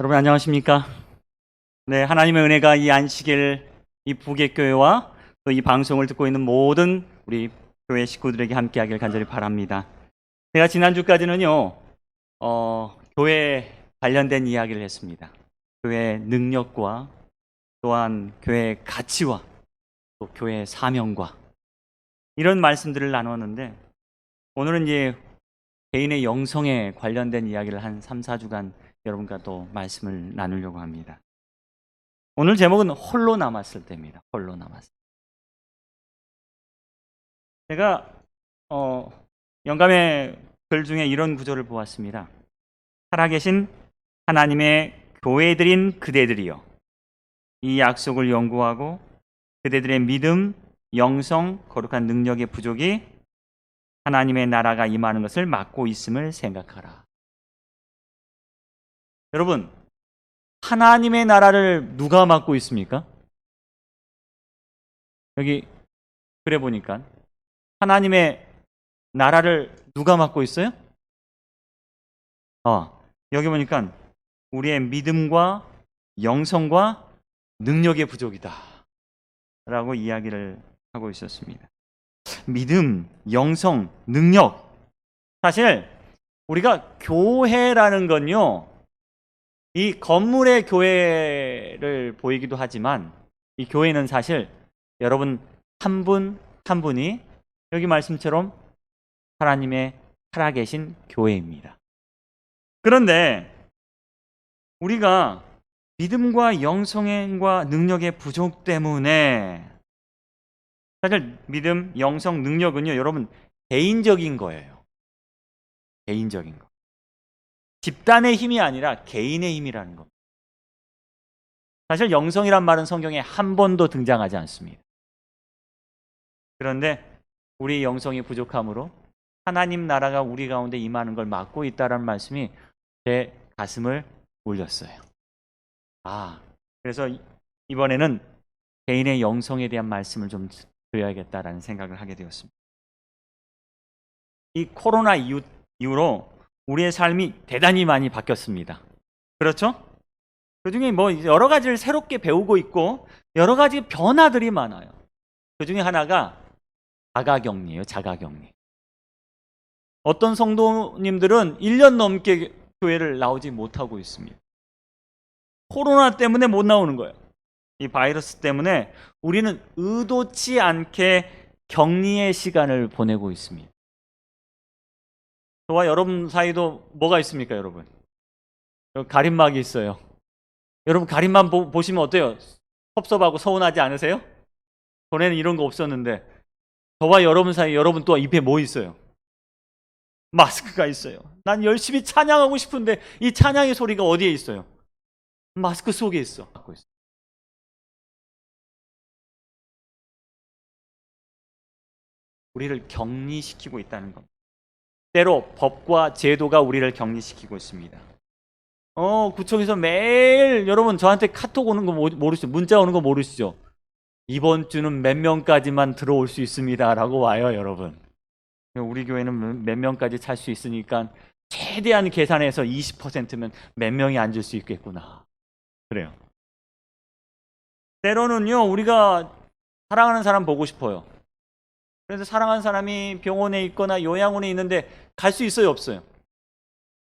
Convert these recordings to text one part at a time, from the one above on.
여러분 안녕하십니까? 네, 하나님의 은혜가 이 안식일 이 부객교회와 또 이 방송을 듣고 있는 모든 우리 교회 식구들에게 함께하길 간절히 바랍니다. 제가 지난주까지는요, 교회 관련된 이야기를 했습니다. 교회의 능력과 또한 교회의 가치와 또 교회의 사명과 이런 말씀들을 나눴는데 오늘은 이제 개인의 영성에 관련된 이야기를 한 3, 4주간 여러분과 또 말씀을 나누려고 합니다. 오늘 제목은 홀로 남았을 때입니다. 홀로 남았을 때. 제가 영감의 글 중에 이런 구절을 보았습니다. 살아계신 하나님의 교회들인 그대들이여 이 약속을 연구하고 그대들의 믿음, 영성, 거룩한 능력의 부족이 하나님의 나라가 임하는 것을 막고 있음을 생각하라. 여러분, 하나님의 나라를 누가 맡고 있습니까? 여기 그래 보니까 하나님의 나라를 누가 맡고 있어요? 여기 보니까 우리의 믿음과 영성과 능력의 부족이다 라고 이야기를 하고 있었습니다. 믿음, 영성, 능력. 사실 우리가 교회라는 건요, 이 건물의 교회를 보이기도 하지만 이 교회는 사실 여러분 한 분 한 분이 여기 말씀처럼 하나님의 살아계신 교회입니다. 그런데 우리가 믿음과 영성과 능력의 부족 때문에 사실 믿음, 영성, 능력은요 여러분 개인적인 거예요. 개인적인 거. 집단의 힘이 아니라 개인의 힘이라는 겁니다. 사실 영성이란 말은 성경에 한 번도 등장하지 않습니다. 그런데 우리 영성이 부족함으로 하나님 나라가 우리 가운데 임하는 걸 막고 있다는 말씀이 제 가슴을 울렸어요. 그래서 이번에는 개인의 영성에 대한 말씀을 좀 드려야겠다라는 생각을 하게 되었습니다. 이 코로나 이후로 우리의 삶이 대단히 많이 바뀌었습니다. 그렇죠? 그중에 여러 가지를 새롭게 배우고 있고 여러 가지 변화들이 많아요. 그중에 하나가 자가격리예요. 자가격리. 어떤 성도님들은 1년 넘게 교회를 나오지 못하고 있습니다. 코로나 때문에 못 나오는 거예요. 이 바이러스 때문에 우리는 의도치 않게 격리의 시간을 보내고 있습니다. 저와 여러분 사이도 뭐가 있습니까, 여러분? 가림막이 있어요. 여러분 가림막 보시면 어때요? 섭섭하고 서운하지 않으세요? 전에는 이런 거 없었는데 저와 여러분 사이 여러분 또 입에 뭐 있어요? 마스크가 있어요. 난 열심히 찬양하고 싶은데 이 찬양의 소리가 어디에 있어요? 마스크 속에 있어. 우리를 격리시키고 있다는 겁니다. 때로 법과 제도가 우리를 격리시키고 있습니다. 구청에서 매일 여러분 저한테 카톡 오는 거 모르시죠? 문자 오는 거 모르시죠? 이번 주는 몇 명까지만 들어올 수 있습니다 라고 와요, 여러분. 우리 교회는 몇 명까지 찰 수 있으니까 최대한 계산해서 20%면 몇 명이 앉을 수 있겠구나. 그래요. 때로는요, 우리가 사랑하는 사람 보고 싶어요. 그래서 사랑하는 사람이 병원에 있거나 요양원에 있는데 갈 수 있어요, 없어요?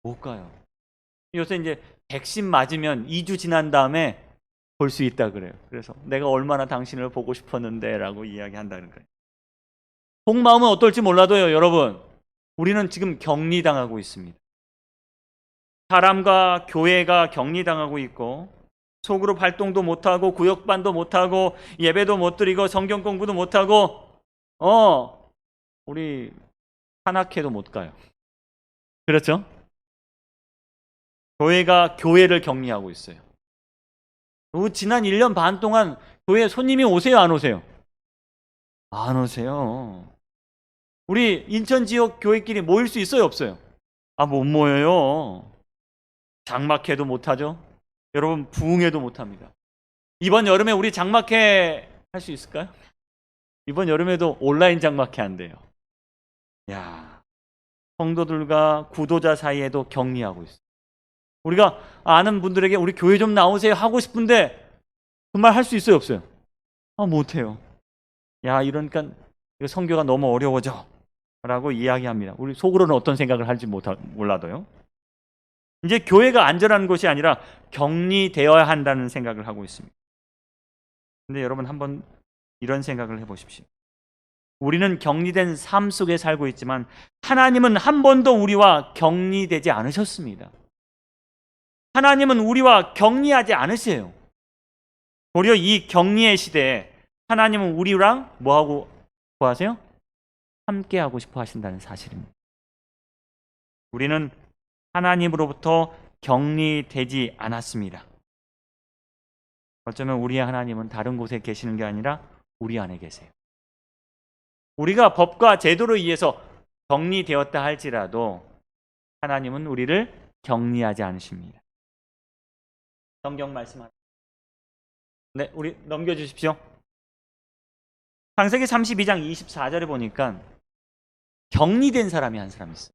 못 가요. 요새 이제 백신 맞으면 2주 지난 다음에 볼 수 있다 그래요. 그래서 내가 얼마나 당신을 보고 싶었는데 라고 이야기한다는 거예요. 속마음은 어떨지 몰라도요, 여러분. 우리는 지금 격리당하고 있습니다. 사람과 교회가 격리당하고 있고 속으로 활동도 못하고 구역반도 못하고 예배도 못 드리고 성경 공부도 못하고 우리 산악회도 못 가요. 그렇죠? 교회가 교회를 격리하고 있어요. 지난 1년 반 동안 교회 손님이 오세요, 안 오세요? 안 오세요. 우리 인천 지역 교회끼리 모일 수 있어요, 없어요? 못 모여요. 장막회도 못하죠. 여러분 부흥회도 못합니다. 이번 여름에 우리 장막회 할 수 있을까요? 이번 여름에도 온라인 장막회 한대요. 성도들과 구도자 사이에도 격리하고 있어요. 우리가 아는 분들에게 우리 교회 좀 나오세요 하고 싶은데 그 말 할 수 있어요, 없어요? 못해요. 야, 이러니까 이거 선교가 너무 어려워져 라고 이야기합니다. 우리 속으로는 어떤 생각을 할지 몰라도요. 이제 교회가 안전한 곳이 아니라 격리되어야 한다는 생각을 하고 있습니다. 근데 여러분 한번 이런 생각을 해보십시오. 우리는 격리된 삶 속에 살고 있지만 하나님은 한 번도 우리와 격리되지 않으셨습니다. 하나님은 우리와 격리하지 않으세요. 오히려 이 격리의 시대에 하나님은 우리랑 뭐하고 구하세요? 함께하고 싶어 하신다는 사실입니다. 우리는 하나님으로부터 격리되지 않았습니다. 어쩌면 우리의 하나님은 다른 곳에 계시는 게 아니라 우리 안에 계세요. 우리가 법과 제도로 의해서 격리되었다 할지라도 하나님은 우리를 격리하지 않으십니다. 성경 말씀 네, 우리 넘겨주십시오. 창세기 32장 24절에 보니까 격리된 사람이 한 사람 있어요.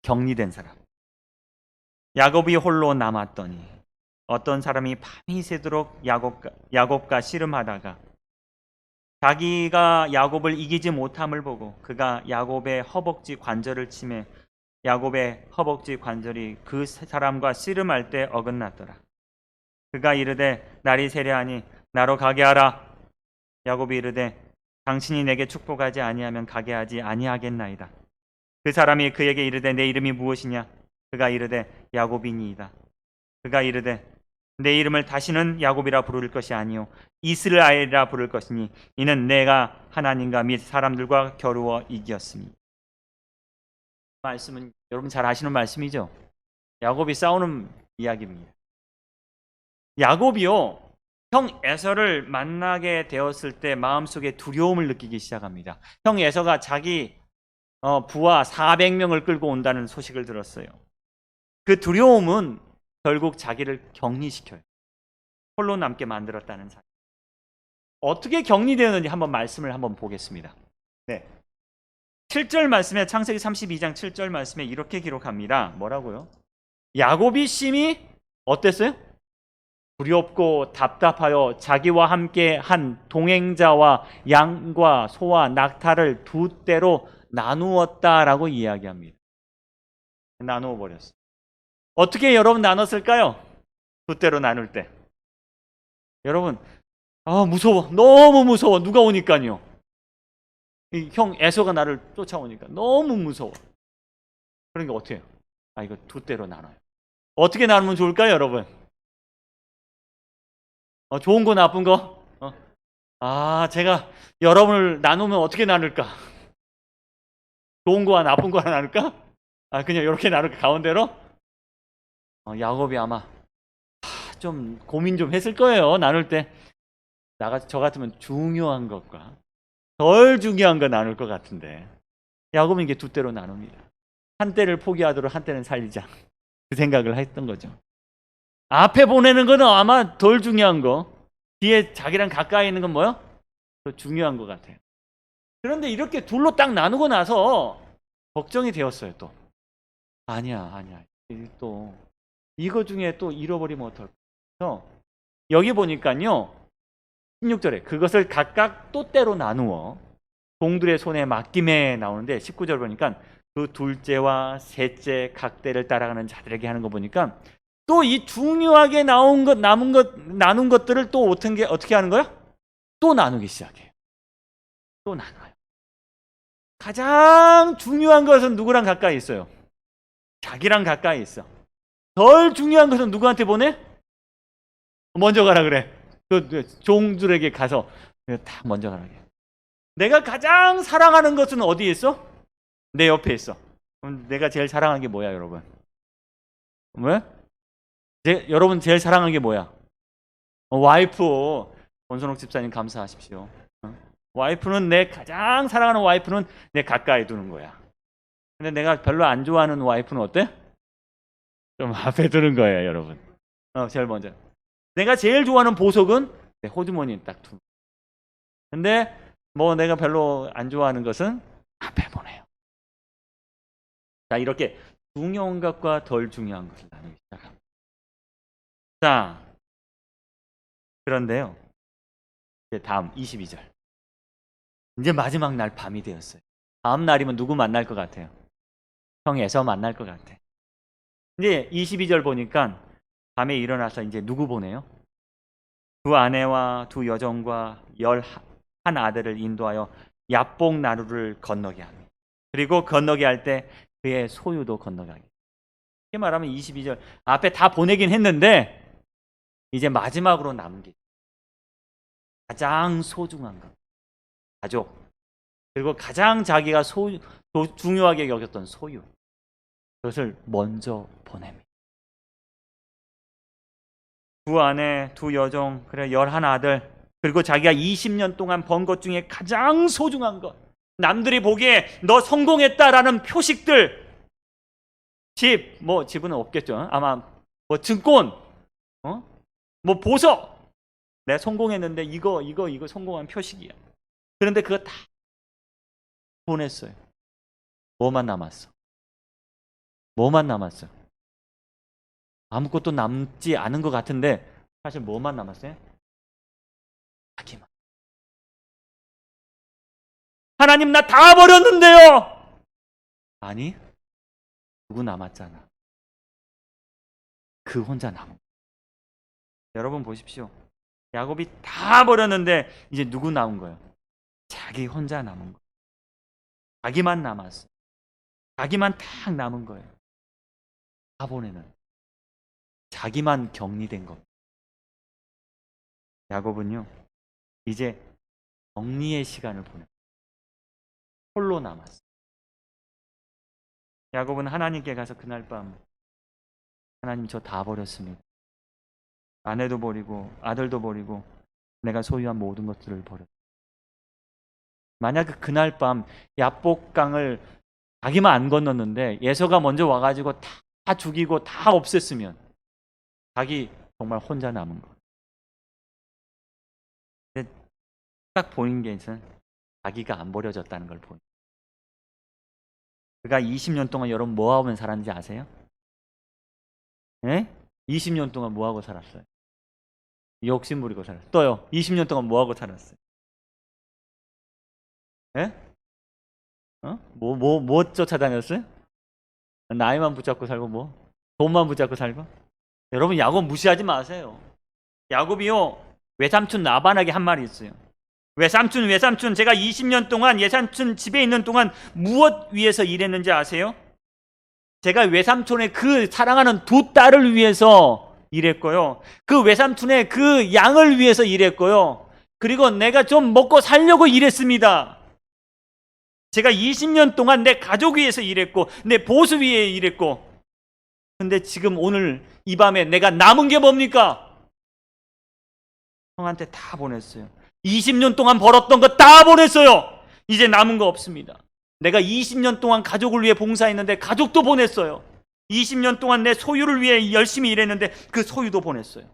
격리된 사람. 야곱이 홀로 남았더니 어떤 사람이 밤이 새도록 야곱과 씨름하다가 자기가 야곱을 이기지 못함을 보고 그가 야곱의 허벅지 관절을 치매 야곱의 허벅지 관절이 그 사람과 씨름할 때 어긋났더라. 그가 이르되 날이 세려하니 나로 가게 하라. 야곱이 이르되 당신이 내게 축복하지 아니하면 가게 하지 아니하겠나이다. 그 사람이 그에게 이르되 내 이름이 무엇이냐? 그가 이르되 야곱이니이다. 그가 이르되 내 이름을 다시는 야곱이라 부를 것이 아니요 이스라엘이라 부를 것이니 이는 내가 하나님과 및 사람들과 겨루어 이기었으니. 말씀은 여러분 잘 아시는 말씀이죠. 야곱이 싸우는 이야기입니다. 야곱이요 형 에서를 만나게 되었을 때 마음속에 두려움을 느끼기 시작합니다. 형 에서가 자기 부하 400명을 끌고 온다는 소식을 들었어요. 그 두려움은 결국 자기를 격리시켜요. 홀로 남게 만들었다는 사실. 어떻게 격리되었는지 한번 말씀을 한번 보겠습니다. 네. 7절 말씀에 창세기 32장 7절 말씀에 이렇게 기록합니다. 뭐라고요? 야곱이 심히 어땠어요? 두렵고 답답하여 자기와 함께 한 동행자와 양과 소와 낙타를 두 떼로 나누었다라고 이야기합니다. 나누어 버렸어요. 어떻게 여러분 나눴을까요? 두 떼로 나눌 때. 여러분, 무서워. 너무 무서워. 누가 오니까요. 형 에서가 나를 쫓아오니까 너무 무서워. 그러니까 어떻게 해요? 이거 두 떼로 나눠요. 어떻게 나누면 좋을까요, 여러분? 좋은 거 나쁜 거? 제가 여러분을 나누면 어떻게 나눌까? 좋은 거와 나쁜 거와 나눌까? 그냥 이렇게 나눌까? 가운데로? 야곱이 아마 좀 고민 좀 했을 거예요. 나눌 때. 저 같으면 중요한 것과 덜 중요한 거 나눌 것 같은데 야곱은 이게 두 떼로 나눕니다. 한 떼를 포기하도록 한 떼는 살리자. 그 생각을 했던 거죠. 앞에 보내는 거는 아마 덜 중요한 거, 뒤에 자기랑 가까이 있는 건 뭐요? 더 중요한 것 같아요. 그런데 이렇게 둘로 딱 나누고 나서 걱정이 되었어요. 또 아니야. 또 이거 중에 또 잃어버리면 어떨까? 여기 보니까요 16절에 그것을 각각 또 때로 나누어 종들의 손에 맡김에 나오는데 19절 보니까 그 둘째와 셋째 각 때를 따라가는 자들에게 하는 거 보니까 또 이 중요하게 나눈 것들을 또 어떻게 하는 거야? 또 나누기 시작해요. 또 나눠요. 가장 중요한 것은 누구랑 가까이 있어요? 자기랑 가까이 있어. 덜 중요한 것은 누구한테 보내? 먼저 가라 그래. 그 종들에게 가서 다 먼저 가라 그래. 내가 가장 사랑하는 것은 어디에 있어? 내 옆에 있어. 그럼 내가 제일 사랑하는 게 뭐야, 여러분? 왜? 여러분 제일 사랑하는 게 뭐야? 와이프. 권선옥 집사님 감사하십시오. 와이프는 내 가장 사랑하는 와이프는 내 가까이 두는 거야. 근데 내가 별로 안 좋아하는 와이프는 어때? 좀 앞에 두는 거예요, 여러분. 제일 먼저. 내가 제일 좋아하는 보석은 내 호주머니에 딱 두는. 근데 뭐 내가 별로 안 좋아하는 것은 앞에 보내요. 자, 이렇게 중요한 것과 덜 중요한 것을 나누기 시작합니다. 자, 그런데요. 이제 다음 22절. 이제 마지막 날 밤이 되었어요. 다음 날이면 누구 만날 것 같아요? 형 에서 만날 것 같아. 이제 22절 보니까 밤에 일어나서 이제 누구 보내요? 두 아내와 두 여종과 11 아들을 인도하여 야복 나루를 건너게 합니다. 그리고 건너게 할 때 그의 소유도 건너게 하게. 이렇게 말하면 22절 앞에 다 보내긴 했는데 이제 마지막으로 남은 게 가장 소중한 것, 가족. 그리고 가장 자기가 중요하게 여겼던 소유. 그것을 먼저 보냅니다. 두 아내, 두 여종, 그래 11 아들, 그리고 자기가 20년 동안 번 것 중에 가장 소중한 것, 남들이 보기에 너 성공했다라는 표식들, 집은 없겠죠. 아마 뭐 증권, 뭐 보석, 내가 성공했는데 이거 성공한 표식이야. 그런데 그거 다 보냈어요. 뭐만 남았어? 뭐만 남았어? 아무것도 남지 않은 것 같은데 사실 뭐만 남았어요? 자기만. 하나님 나 다 버렸는데요. 아니, 누구 남았잖아. 그 혼자 남은. 여러분 보십시오. 야곱이 다 버렸는데 이제 누구 남은 거예요? 자기 혼자 남은 거. 자기만 남았어. 자기만 딱 남은 거예요. 다 보내는. 자기만 격리된 거. 야곱은요. 이제 격리의 시간을 보내. 홀로 남았어. 야곱은 하나님께 가서 그날 밤 하나님 저 다 버렸습니다. 아내도 버리고 아들도 버리고 내가 소유한 모든 것들을 버렸. 만약 그날 밤 야복강을 자기만 안 건넜는데 예서가 먼저 와가지고 다 죽이고 다 없앴으면 자기 정말 혼자 남은 거. 근데 딱 보인 게 있어요. 자기가 안 버려졌다는 걸 보니. 그가 20년 동안 여러분 뭐 하면 살았는지 아세요? 예? 20년 동안 뭐 하고 살았어요? 욕심 부리고 살았어요. 또요. 20년 동안 뭐 하고 살았어요? 예? 뭐 쫓아다녔어요? 나이만 붙잡고 살고 뭐? 돈만 붙잡고 살고? 여러분 야곱 무시하지 마세요. 야곱이요. 외삼촌 나반에게 한 말이 있어요. 외삼촌 제가 20년 동안 외삼촌 집에 있는 동안 무엇 위해서 일했는지 아세요? 제가 외삼촌의 그 사랑하는 두 딸을 위해서 일했고요. 그 외삼촌의 그 양을 위해서 일했고요. 그리고 내가 좀 먹고 살려고 일했습니다. 제가 20년 동안 내 가족 위해서 일했고 내 보수 위해 일했고 근데 지금 오늘 이 밤에 내가 남은 게 뭡니까? 형한테 다 보냈어요. 20년 동안 벌었던 거 다 보냈어요. 이제 남은 거 없습니다. 내가 20년 동안 가족을 위해 봉사했는데 가족도 보냈어요. 20년 동안 내 소유를 위해 열심히 일했는데 그 소유도 보냈어요.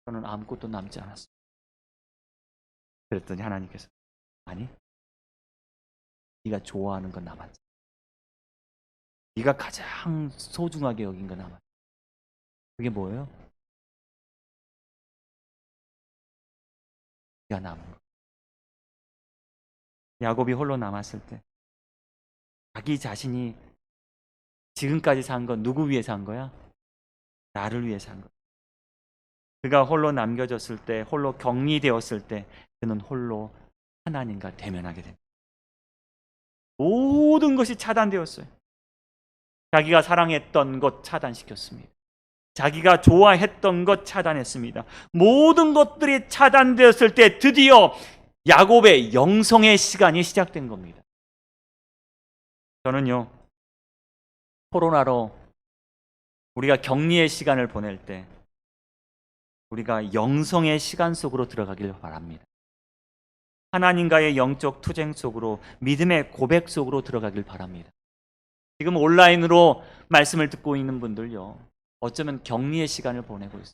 저는 아무것도 남지 않았어요. 그랬더니 하나님께서 아니, 네가 좋아하는 건 남았지. 네가 가장 소중하게 여긴 건 남았지. 그게 뭐예요? 네가 남은 거. 야곱이 홀로 남았을 때 자기 자신이 지금까지 산 건 누구 위해 산 거야? 나를 위해 산 거야. 그가 홀로 남겨졌을 때, 홀로 격리되었을 때 그는 홀로 하나님과 대면하게 됩니다. 모든 것이 차단되었어요. 자기가 사랑했던 것 차단시켰습니다. 자기가 좋아했던 것 차단했습니다. 모든 것들이 차단되었을 때 드디어 야곱의 영성의 시간이 시작된 겁니다. 저는요, 코로나로 우리가 격리의 시간을 보낼 때 우리가 영성의 시간 속으로 들어가길 바랍니다. 하나님과의 영적 투쟁 속으로, 믿음의 고백 속으로 들어가길 바랍니다. 지금 온라인으로 말씀을 듣고 있는 분들요, 어쩌면 격리의 시간을 보내고 있어요.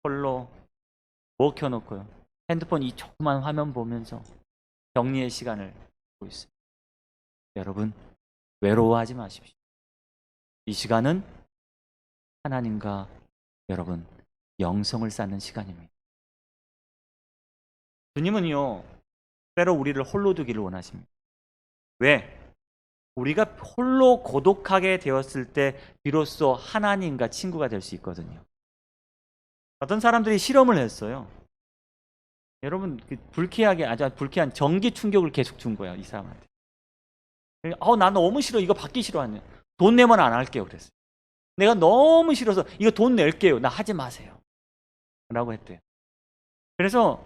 홀로 뭐 켜놓고요, 핸드폰 이 조그만 화면 보면서 격리의 시간을 보고 있어요. 여러분 외로워하지 마십시오. 이 시간은 하나님과 여러분 영성을 쌓는 시간입니다. 주님은요, 때로 우리를 홀로 두기를 원하십니다. 왜? 우리가 홀로 고독하게 되었을 때 비로소 하나님과 친구가 될 수 있거든요. 어떤 사람들이 실험을 했어요. 여러분, 불쾌하게, 아주 불쾌한 전기 충격을 계속 준 거예요, 이 사람한테. 나 너무 싫어, 이거 받기 싫어하네. 돈 내면 안 할게요, 그랬어요. 내가 너무 싫어서 이거 돈 낼게요. 나 하지 마세요. 라고 했대요. 그래서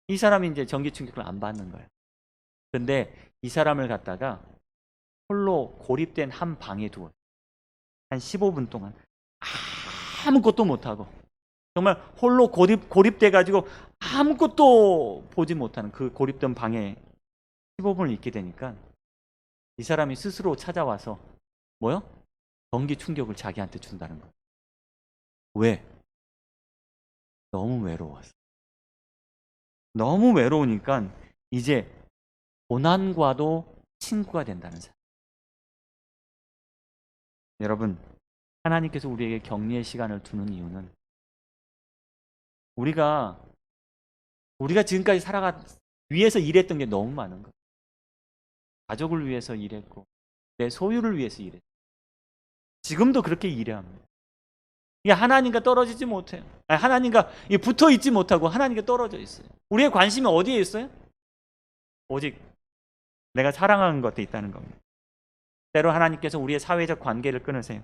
이 사람이 이제 전기 충격을 안 받는 거예요. 근데 이 사람을 갖다가 홀로 고립된 한 방에 두어요. 한 15분 동안 아무것도 못하고 정말 홀로 고립돼가지고 아무것도 보지 못하는 그 고립된 방에 15분을 있게 되니까 이 사람이 스스로 찾아와서 뭐요? 전기 충격을 자기한테 준다는 거예요. 왜? 너무 외로웠어. 너무 외로우니까 이제 고난과도 친구가 된다는 사람. 여러분, 하나님께서 우리에게 격리의 시간을 두는 이유는 우리가 지금까지 위해서 일했던 게 너무 많은 거예요. 가족을 위해서 일했고 내 소유를 위해서 일했고 지금도 그렇게 일해야 합니다. 이게 하나님과 떨어지지 못해요. 하나님과 붙어 있지 못하고 하나님과 떨어져 있어요. 우리의 관심이 어디에 있어요? 오직 내가 사랑하는 것에 있다는 겁니다. 때로 하나님께서 우리의 사회적 관계를 끊으세요.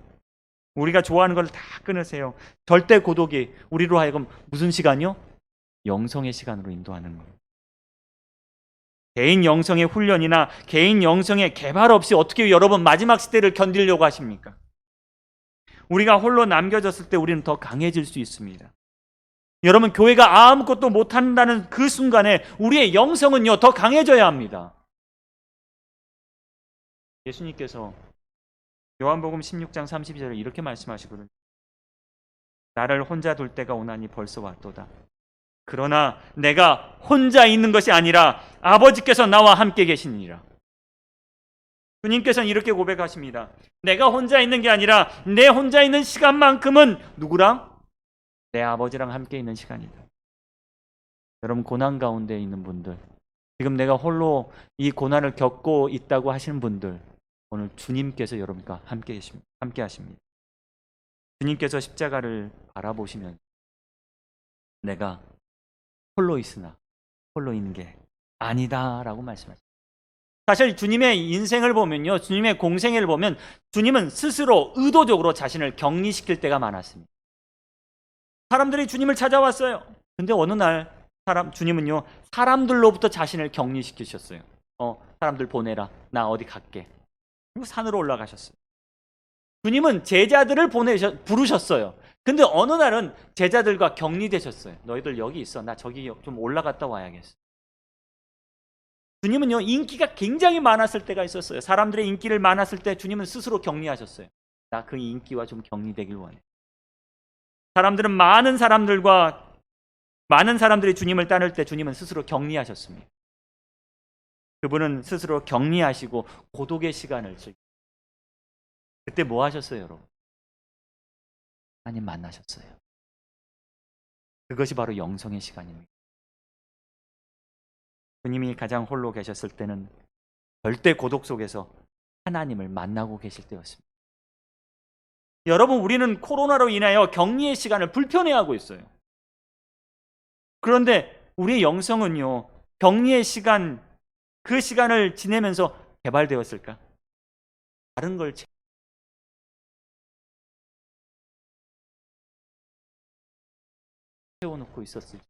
우리가 좋아하는 걸 다 끊으세요. 절대 고독이 우리로 하여금 무슨 시간이요? 영성의 시간으로 인도하는 거예요. 개인 영성의 훈련이나 개인 영성의 개발 없이 어떻게 여러분 마지막 시대를 견디려고 하십니까? 우리가 홀로 남겨졌을 때 우리는 더 강해질 수 있습니다. 여러분, 교회가 아무것도 못한다는 그 순간에 우리의 영성은요 더 강해져야 합니다. 예수님께서 요한복음 16장 32절에 이렇게 말씀하시거든요. 나를 혼자 둘 때가 오나니 벌써 왔도다. 그러나 내가 혼자 있는 것이 아니라 아버지께서 나와 함께 계시니라. 주님께서는 이렇게 고백하십니다. 내가 혼자 있는 게 아니라 내 혼자 있는 시간만큼은 누구랑? 내 아버지랑 함께 있는 시간이다. 여러분, 고난 가운데 있는 분들, 지금 내가 홀로 이 고난을 겪고 있다고 하시는 분들, 오늘 주님께서 여러분과 함께 하십니다. 주님께서 십자가를 바라보시면 내가 홀로 있으나 홀로 있는 게 아니다라고 말씀하십니다. 사실 주님의 인생을 보면요, 주님의 공생애를 보면 주님은 스스로 의도적으로 자신을 격리시킬 때가 많았습니다. 사람들이 주님을 찾아왔어요. 근데 어느 날 주님은요 사람들로부터 자신을 격리시키셨어요. 사람들 보내라, 나 어디 갈게. 그리고 산으로 올라가셨어요. 주님은 제자들을 부르셨어요. 근데 어느 날은 제자들과 격리되셨어요. 너희들 여기 있어, 나 저기 좀 올라갔다 와야겠어. 주님은요 인기가 굉장히 많았을 때가 있었어요. 사람들의 인기를 많았을 때 주님은 스스로 격리하셨어요. 나 그 인기와 좀 격리되길 원해. 사람들은 많은 사람들이 주님을 따를 때 주님은 스스로 격리하셨습니다. 그분은 스스로 격리하시고 고독의 시간을 즐기셨어요. 그때 뭐 하셨어요, 여러분? 하나님 만나셨어요. 그것이 바로 영성의 시간입니다. 주님이 가장 홀로 계셨을 때는 절대 고독 속에서 하나님을 만나고 계실 때였습니다. 여러분, 우리는 코로나로 인하여 격리의 시간을 불편해하고 있어요. 그런데 우리의 영성은요, 격리의 시간, 그 시간을 지내면서 개발되었을까? 다른 걸 채워놓고 있었을지.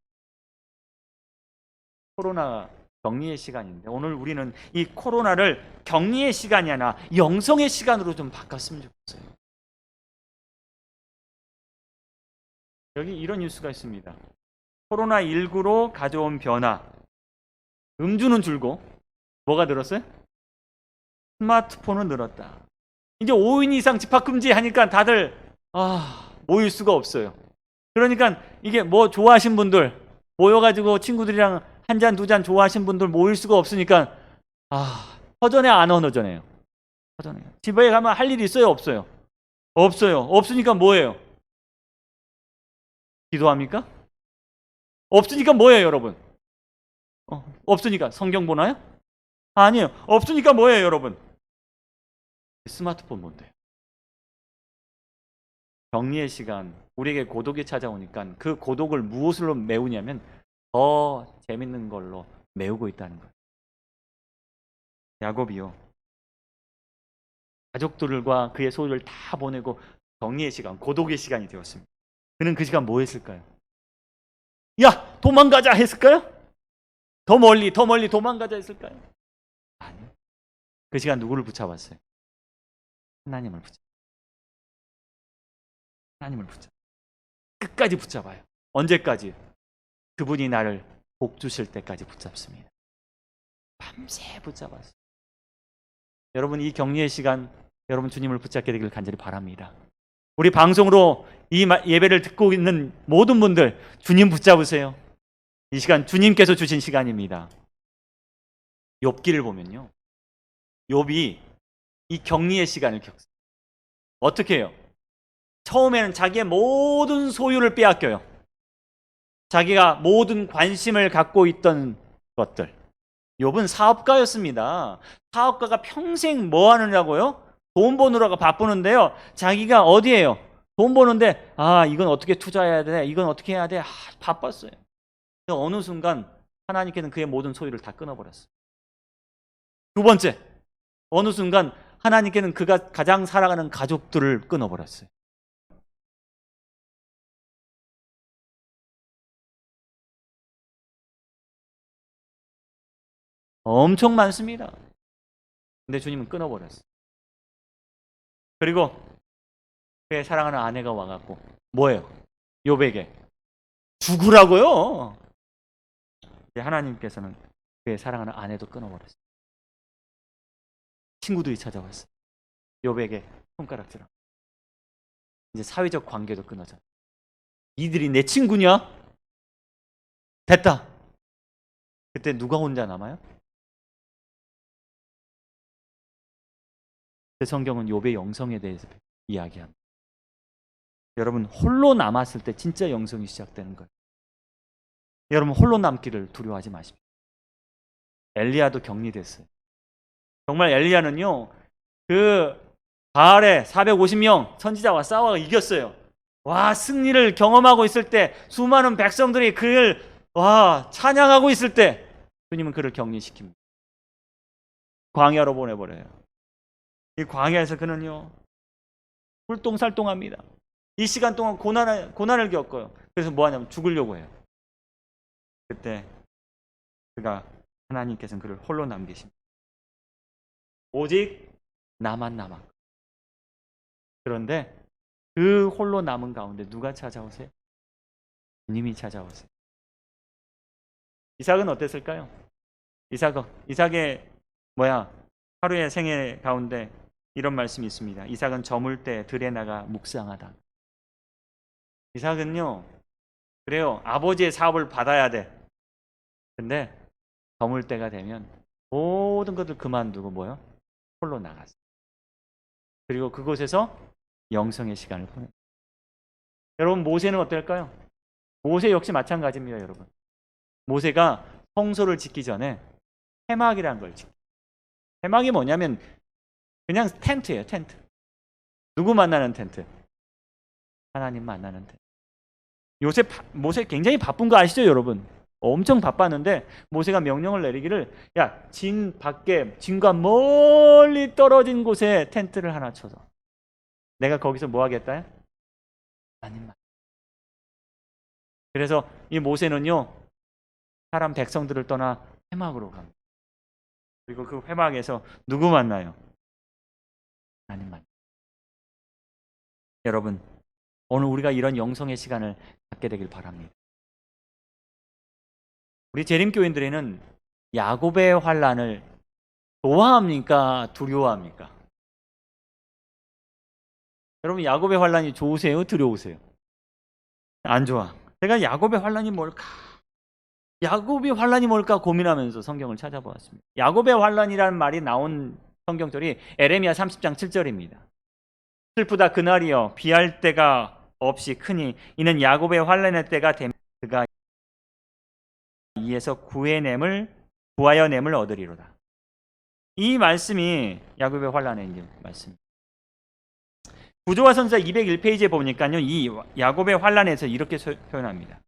코로나 격리의 시간인데 오늘 우리는 이 코로나를 격리의 시간이 아니라 영성의 시간으로 좀 바꿨으면 좋겠어요. 여기 이런 뉴스가 있습니다. 코로나19로 가져온 변화. 음주는 줄고 뭐가 늘었어요? 스마트폰은 늘었다. 이제 5인 이상 집합금지 하니까 다들 모일 수가 없어요. 그러니까 이게 뭐 좋아하신 분들 모여가지고 친구들이랑 한 잔, 두 잔 좋아하신 분들 모일 수가 없으니까 허전해 안 허전해요? 허전해요. 집에 가면 할 일이 있어요, 없어요? 없어요. 없으니까 뭐예요? 기도합니까? 없으니까 뭐예요, 여러분? 없으니까 성경 보나요? 아니에요. 없으니까 뭐예요, 여러분? 스마트폰 본대요. 격리의 시간, 우리에게 고독이 찾아오니까 그 고독을 무엇으로 메우냐면 더 재밌는 걸로 메우고 있다는 거예요. 야곱이요. 가족들과 그의 소유를 다 보내고 격리의 시간, 고독의 시간이 되었습니다. 그는 그 시간 뭐 했을까요? 야, 도망가자 했을까요? 더 멀리 도망가자 했을까요? 아니요. 그 시간 누구를 붙잡았어요? 하나님을 붙잡아요. 하나님을 붙잡아요. 끝까지 붙잡아요. 언제까지? 그분이 나를 복 주실 때까지 붙잡습니다. 밤새 붙잡았어요. 여러분, 이 격리의 시간 여러분 주님을 붙잡게 되길 간절히 바랍니다. 우리 방송으로 이 예배를 듣고 있는 모든 분들 주님 붙잡으세요. 이 시간 주님께서 주신 시간입니다. 욥기를 보면요, 욥이 이 격리의 시간을 겪습니다. 어떻게 해요? 처음에는 자기의 모든 소유를 빼앗겨요. 자기가 모든 관심을 갖고 있던 것들. 욥은 사업가였습니다. 사업가가 평생 뭐 하느냐고요? 돈 버느라고 바쁘는데요, 자기가 어디에요? 돈 버는데 이건 어떻게 투자해야 돼? 이건 어떻게 해야 돼? 바빴어요. 어느 순간 하나님께는 그의 모든 소유를 다 끊어버렸어요. 두 번째, 어느 순간 하나님께는 그가 가장 사랑하는 가족들을 끊어버렸어요. 엄청 많습니다. 근데 주님은 끊어버렸어요. 그리고 그의 사랑하는 아내가 와갖고 뭐예요? 욥에게 죽으라고요. 하나님께서는 그의 사랑하는 아내도 끊어버렸어요. 친구들이 찾아왔어요. 욥에게 손가락질하고 이제 사회적 관계도 끊어져. 이들이 내 친구냐? 됐다. 그때 누가 혼자 남아요? 성경은 욥의 영성에 대해서 이야기합니다. 여러분, 홀로 남았을 때 진짜 영성이 시작되는 거예요. 여러분, 홀로 남기를 두려워하지 마십시오. 엘리야도 격리됐어요. 정말 엘리야는요, 그 바알에 450명 선지자와 싸워 이겼어요. 와, 승리를 경험하고 있을 때, 수많은 백성들이 그를 찬양하고 있을 때 주님은 그를 격리시킵니다. 광야로 보내버려요. 이 광야에서 그는요, 훌똥살똥합니다. 이 시간 동안 고난을 겪어요. 그래서 뭐 하냐면 죽으려고 해요. 그때 그가, 하나님께서는 그를 홀로 남기십니다. 오직 나만 남아. 그런데 그 홀로 남은 가운데 누가 찾아오세요? 주님이 찾아오세요. 이삭은 어땠을까요? 이삭의 하루의 생애 가운데 이런 말씀이 있습니다. 이삭은 저물 때 들에 나가 묵상하다. 이삭은요, 그래요, 아버지의 사업을 받아야 돼. 근데 저물 때가 되면 모든 것을 그만두고 홀로 나갔어요. 그리고 그곳에서 영성의 시간을 보내요. 여러분, 모세는 어떨까요? 모세 역시 마찬가지입니다, 여러분. 모세가 성소를 짓기 전에 회막이라는 걸 짓고, 회막이 뭐냐면 그냥 텐트예요, 텐트. 누구 만나는 텐트? 하나님 만나는 텐트. 모세 굉장히 바쁜 거 아시죠, 여러분? 엄청 바빴는데 모세가 명령을 내리기를, 야, 진과 멀리 떨어진 곳에 텐트를 하나 쳐서 내가 거기서 뭐 하겠다? 하나님만. 그래서 이 모세는요, 사람 백성들을 떠나 회막으로 갑니다. 그리고 그 회막에서 누구 만나요? 하나님 만나요. 여러분, 오늘 우리가 이런 영성의 시간을 갖게 되길 바랍니다. 우리 재림교인들에는 야곱의 환난을 좋아합니까? 두려워합니까? 여러분, 야곱의 환난이 좋으세요? 두려우세요? 안 좋아. 제가 야곱의 환난이 뭘까? 야곱의 환난이 뭘까 고민하면서 성경을 찾아보았습니다. 야곱의 환난이라는 말이 나온 성경절이 에레미야 30장 7절입니다. 슬프다 그날이여 비할 때가 없이 크니 이는 야곱의 환난의 때가 되면 그가 이에서 구하여 냄을 얻으리로다. 이 말씀이 야곱의 환난의 말씀. 구조화 선서 201페이지에 보니까요, 이 야곱의 환난에서 이렇게 표현합니다.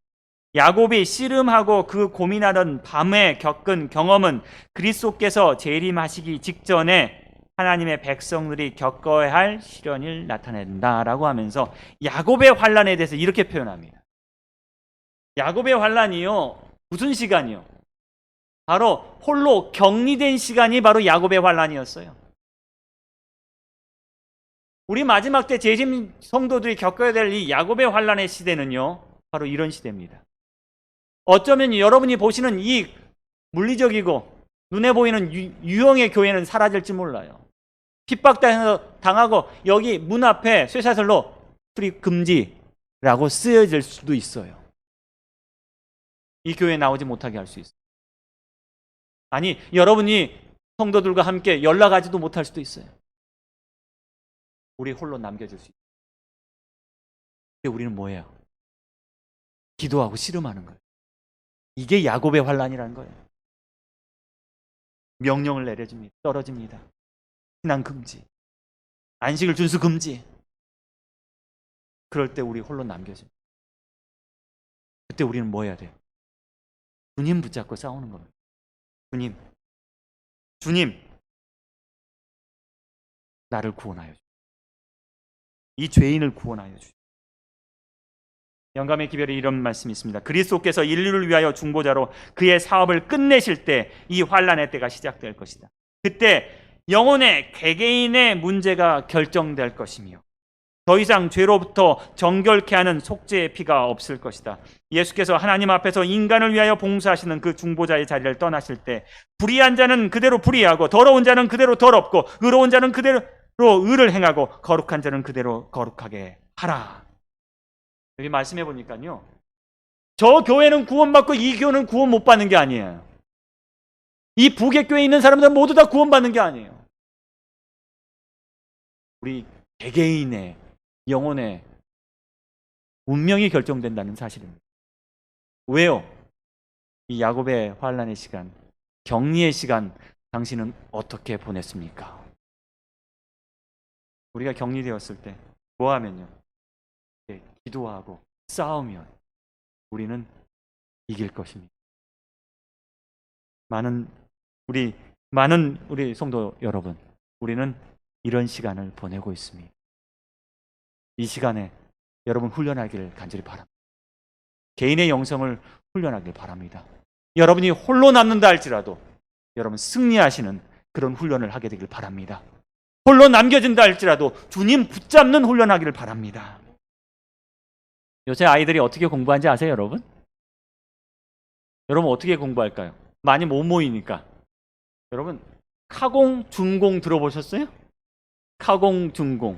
야곱이 씨름하고 그 고민하던 밤에 겪은 경험은 그리스도께서 재림하시기 직전에 하나님의 백성들이 겪어야 할 시련을 나타낸다라고 하면서 야곱의 환난에 대해서 이렇게 표현합니다. 야곱의 환난이요, 무슨 시간이요? 바로 홀로 격리된 시간이 바로 야곱의 환난이었어요. 우리 마지막 때 재림 성도들이 겪어야 될 이 야곱의 환난의 시대는요, 바로 이런 시대입니다. 어쩌면 여러분이 보시는 이 물리적이고 눈에 보이는 유형의 교회는 사라질지 몰라요. 핍박당하고 여기 문 앞에 쇠사슬로 출입 금지라고 쓰여질 수도 있어요. 이 교회에 나오지 못하게 할 수 있어요. 아니, 여러분이 성도들과 함께 연락하지도 못할 수도 있어요. 우리 홀로 남겨질 수 있어요. 근데 우리는 뭐예요? 기도하고 씨름하는 거예요. 이게 야곱의 환난이라는 거예요. 명령을 내려줍니다. 떨어집니다. 신앙 금지, 안식을 준수 금지. 그럴 때 우리 홀로 남겨집니다. 그때 우리는 뭐 해야 돼요? 주님 붙잡고 싸우는 겁니다. 주님, 나를 구원하여 주시오. 이 죄인을 구원하여 주시오. 영감의 기별에 이런 말씀이 있습니다. 그리스도께서 인류를 위하여 중보자로 그의 사업을 끝내실 때 이 환난의 때가 시작될 것이다. 그때 영혼의 개개인의 문제가 결정될 것이며 더 이상 죄로부터 정결케 하는 속죄의 피가 없을 것이다. 예수께서 하나님 앞에서 인간을 위하여 봉사하시는 그 중보자의 자리를 떠나실 때 불의한 자는 그대로 불의하고 더러운 자는 그대로 더럽고 의로운 자는 그대로 의를 행하고 거룩한 자는 그대로 거룩하게 하라. 여기 말씀해 보니까요, 저 교회는 구원받고 이 교회는 구원 못 받는 게 아니에요. 이 부객교회에 있는 사람들은 모두 다 구원받는 게 아니에요. 우리 개개인의 영혼의 운명이 결정된다는 사실입니다. 왜요? 이 야곱의 환난의 시간, 격리의 시간, 당신은 어떻게 보냈습니까? 우리가 격리되었을 때 뭐 하면요? 기도하고 싸우면 우리는 이길 것입니다. 많은 우리 성도 여러분, 우리는 이런 시간을 보내고 있습니다. 이 시간에 여러분 훈련하기를 간절히 바랍니다. 개인의 영성을 훈련하길 바랍니다. 여러분이 홀로 남는다 할지라도 여러분 승리하시는 그런 훈련을 하게 되길 바랍니다. 홀로 남겨진다 할지라도 주님 붙잡는 훈련하기를 바랍니다. 요새 아이들이 어떻게 공부하는지 아세요, 여러분? 여러분 어떻게 공부할까요? 많이 못 모이니까. 여러분 카공, 준공 들어보셨어요? 카공, 준공.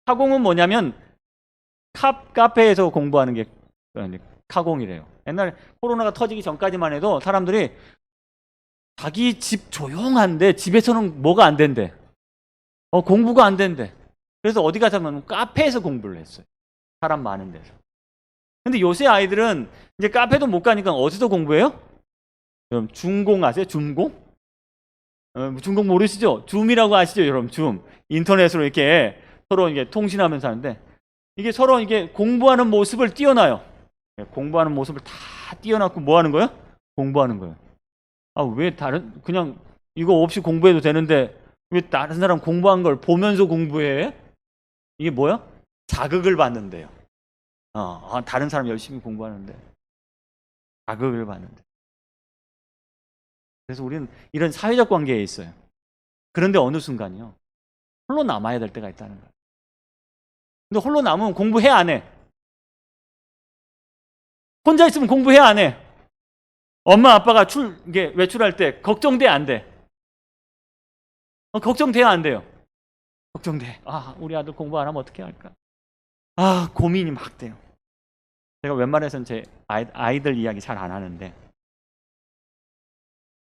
카공은 뭐냐면 카페에서 공부하는 게 카공이래요. 옛날에 코로나가 터지기 전까지만 해도 사람들이 자기 집 조용한데 집에서는 뭐가 안 된대. 공부가 안 된대. 그래서 어디 가자면 카페에서 공부를 했어요. 사람 많은 데서. 근데 요새 아이들은 이제 카페도 못 가니까 어디서 공부해요? 여러분 줌공 아세요? 줌공? 줌공 모르시죠? 줌이라고 아시죠, 여러분? 줌. 인터넷으로 이렇게 서로 이게 통신하면서 하는데 이게 서로 이게 공부하는 모습을 띄워놔요. 공부하는 모습을 다 띄워놓고 뭐 하는 거예요? 공부하는 거예요. 왜 그냥 이거 없이 공부해도 되는데 왜 다른 사람 공부한 걸 보면서 공부해? 이게 뭐야? 자극을 받는데요. 다른 사람 열심히 공부하는데 자극을 받는데. 그래서 우리는 이런 사회적 관계에 있어요. 그런데 어느 순간이요, 홀로 남아야 될 때가 있다는 거예요. 근데 홀로 남으면 공부해 안 해? 혼자 있으면 공부해 안 해? 엄마 아빠가 외출할 때 걱정돼 안 돼? 걱정돼야 안 돼요? 걱정돼. 우리 아들 공부 안 하면 어떻게 할까? 고민이 막 돼요. 제가 웬만해서는 제 아이들 이야기 잘 안 하는데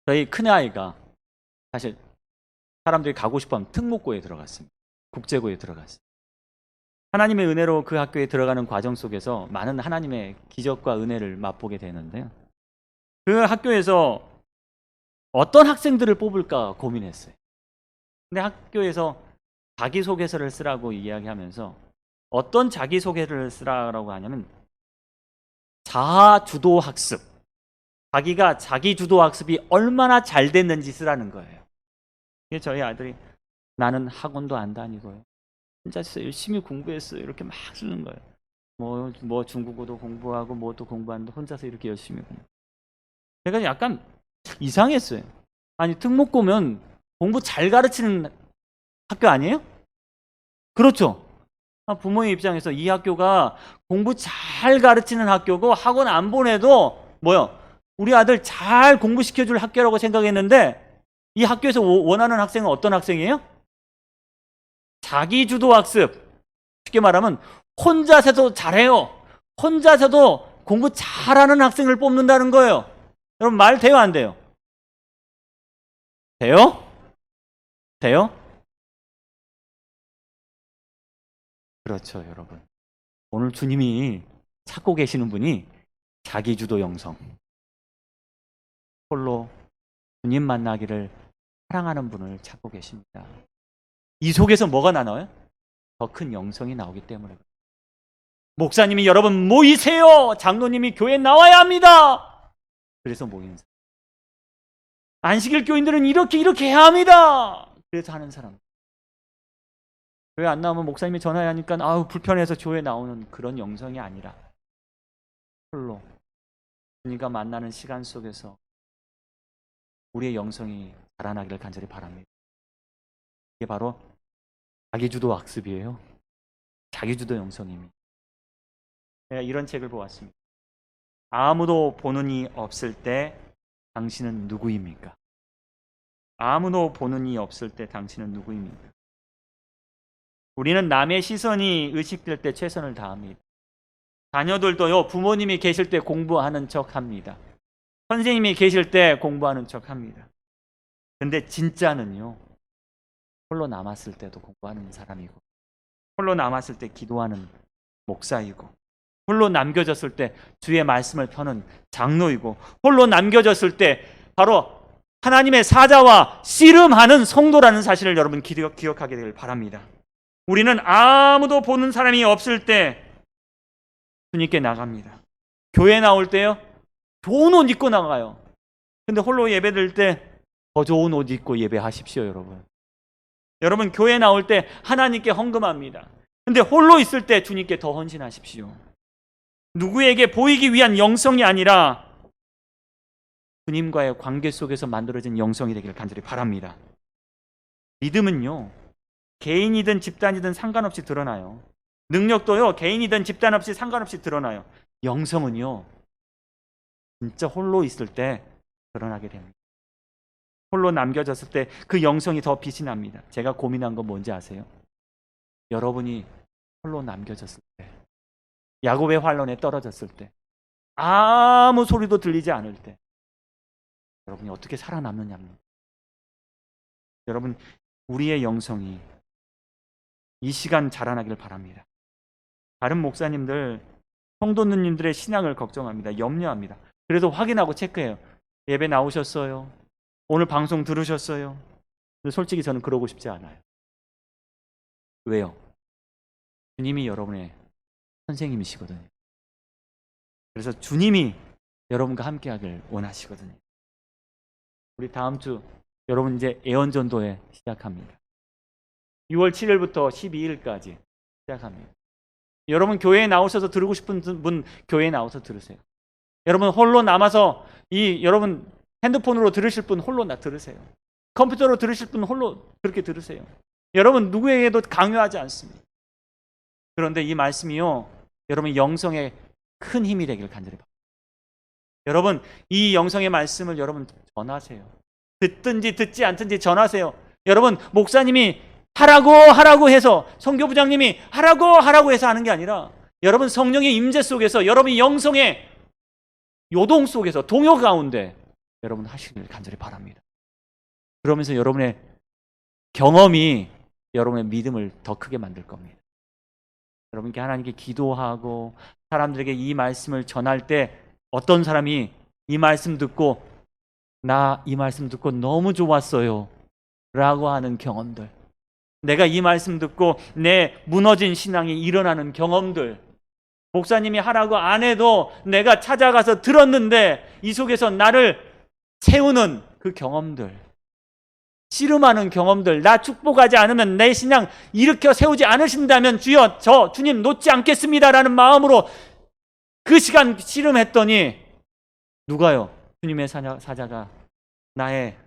저희 큰아이가 사실 사람들이 가고 싶어하면 특목고에 들어갔습니다. 국제고에 들어갔어요. 하나님의 은혜로 그 학교에 들어가는 과정 속에서 많은 하나님의 기적과 은혜를 맛보게 되는데요. 그 학교에서 어떤 학생들을 뽑을까 고민했어요. 근데 학교에서 자기소개서를 쓰라고 이야기하면서 어떤 자기소개를 쓰라고 하냐면 자아주도 학습. 자기가 자기 주도 학습이 얼마나 잘 됐는지 쓰라는 거예요. 저희 아들이 나는 학원도 안 다니고요. 혼자서 열심히 공부했어요. 이렇게 막 쓰는 거예요. 뭐 중국어도 공부하고 뭐도 공부하는데 혼자서 이렇게 열심히 공부. 제가 약간 이상했어요. 아니 특목고면 공부 잘 가르치는 학교 아니에요? 그렇죠. 부모의 입장에서 이 학교가 공부 잘 가르치는 학교고 학원 안 보내도 우리 아들 잘 공부시켜줄 학교라고 생각했는데 이 학교에서 원하는 학생은 어떤 학생이에요? 자기주도 학습. 쉽게 말하면 혼자서도 잘해요. 혼자서도 공부 잘하는 학생을 뽑는다는 거예요. 여러분 말 돼요 안 돼요? 돼요? 돼요? 그렇죠 여러분. 오늘 주님이 찾고 계시는 분이 자기주도 영성. 홀로 주님 만나기를 사랑하는 분을 찾고 계십니다. 이 속에서 뭐가 나와요? 더 큰 영성이 나오기 때문에. 목사님이 여러분 모이세요. 장로님이 교회에 나와야 합니다. 그래서 모이는 사람. 안식일 교인들은 이렇게 해야 합니다. 그래서 하는 사람. 교회 안 나오면 목사님이 전화해 하니까 불편해서 교회 나오는 그런 영성이 아니라 홀로 주님과 만나는 시간 속에서 우리의 영성이 자라나기를 간절히 바랍니다. 이게 바로 자기주도 학습이에요. 자기주도 영성입니다. 제가 이런 책을 보았습니다. 아무도 보는 이 없을 때 당신은 누구입니까? 아무도 보는 이 없을 때 당신은 누구입니까? 우리는 남의 시선이 의식될 때 최선을 다합니다. 자녀들도요, 부모님이 계실 때 공부하는 척 합니다. 선생님이 계실 때 공부하는 척 합니다. 근데 진짜는요, 홀로 남았을 때도 공부하는 사람이고, 홀로 남았을 때 기도하는 목사이고, 홀로 남겨졌을 때 주의 말씀을 펴는 장로이고, 홀로 남겨졌을 때 바로 하나님의 사자와 씨름하는 성도라는 사실을 여러분 기억하게 되길 바랍니다. 우리는 아무도 보는 사람이 없을 때 주님께 나갑니다. 교회 나올 때요, 좋은 옷 입고 나가요. 근데 홀로 예배 드릴 때 더 좋은 옷 입고 예배하십시오, 여러분. 여러분 교회 나올 때 하나님께 헌금합니다. 근데 홀로 있을 때 주님께 더 헌신하십시오. 누구에게 보이기 위한 영성이 아니라 주님과의 관계 속에서 만들어진 영성이 되기를 간절히 바랍니다. 믿음은요, 개인이든 집단이든 상관없이 드러나요. 능력도요, 개인이든 집단 없이 상관없이 드러나요. 영성은요, 진짜 홀로 있을 때 드러나게 됩니다. 홀로 남겨졌을 때 그 영성이 더 빛이 납니다. 제가 고민한 건 뭔지 아세요? 여러분이 홀로 남겨졌을 때, 야곱의 환란에 떨어졌을 때, 아무 소리도 들리지 않을 때 여러분이 어떻게 살아남느냐입니다. 여러분, 우리의 영성이 이 시간 자라나기를 바랍니다. 다른 목사님들, 성도 누님들의 신앙을 걱정합니다. 염려합니다. 그래서 확인하고 체크해요. 예배 나오셨어요? 오늘 방송 들으셨어요? 근데 솔직히 저는 그러고 싶지 않아요. 왜요? 주님이 여러분의 선생님이시거든요. 그래서 주님이 여러분과 함께하길 원하시거든요. 우리 다음 주 여러분 이제 애언전도회 시작합니다. 6월 7일부터 12일까지 시작합니다. 여러분 교회에 나오셔서 들으고 싶은 분 교회에 나와서 들으세요. 여러분 홀로 남아서 여러분 핸드폰으로 들으실 분 홀로 들으세요. 컴퓨터로 들으실 분 홀로 그렇게 들으세요. 여러분 누구에게도 강요하지 않습니다. 그런데 이 말씀이요, 여러분 영성에 큰 힘이 되기를 간절히 바랍니다. 여러분 이 영성의 말씀을 여러분 전하세요. 듣든지 듣지 않든지 전하세요. 여러분 목사님이 하라고 해서, 선교부장님이 하라고 해서 하는 게 아니라 여러분 성령의 임재 속에서, 여러분이 영성의 요동 속에서, 동요 가운데 여러분 하시길 간절히 바랍니다. 그러면서 여러분의 경험이 여러분의 믿음을 더 크게 만들 겁니다. 여러분께 하나님께 기도하고 사람들에게 이 말씀을 전할 때 어떤 사람이 이 말씀 듣고 나 이 말씀 듣고 너무 좋았어요 라고 하는 경험들, 내가 이 말씀 듣고 내 무너진 신앙이 일어나는 경험들, 목사님이 하라고 안 해도 내가 찾아가서 들었는데 이 속에서 나를 세우는 그 경험들, 씨름하는 경험들, 나 축복하지 않으면 내 신앙 일으켜 세우지 않으신다면 주여 저 주님 놓지 않겠습니다라는 마음으로 그 시간 씨름했더니 누가요? 주님의 사자가 나의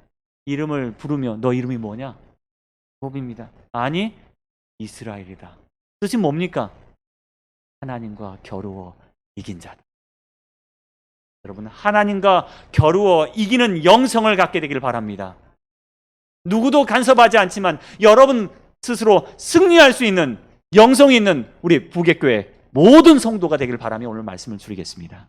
이름을 부르며 너 이름이 뭐냐? 야곱입니다. 아니 이스라엘이다. 뜻이 뭡니까? 하나님과 겨루어 이긴 자다. 여러분, 하나님과 겨루어 이기는 영성을 갖게 되기를 바랍니다. 누구도 간섭하지 않지만 여러분 스스로 승리할 수 있는 영성이 있는 우리 부객교회 모든 성도가 되기를 바라며 오늘 말씀을 줄이겠습니다.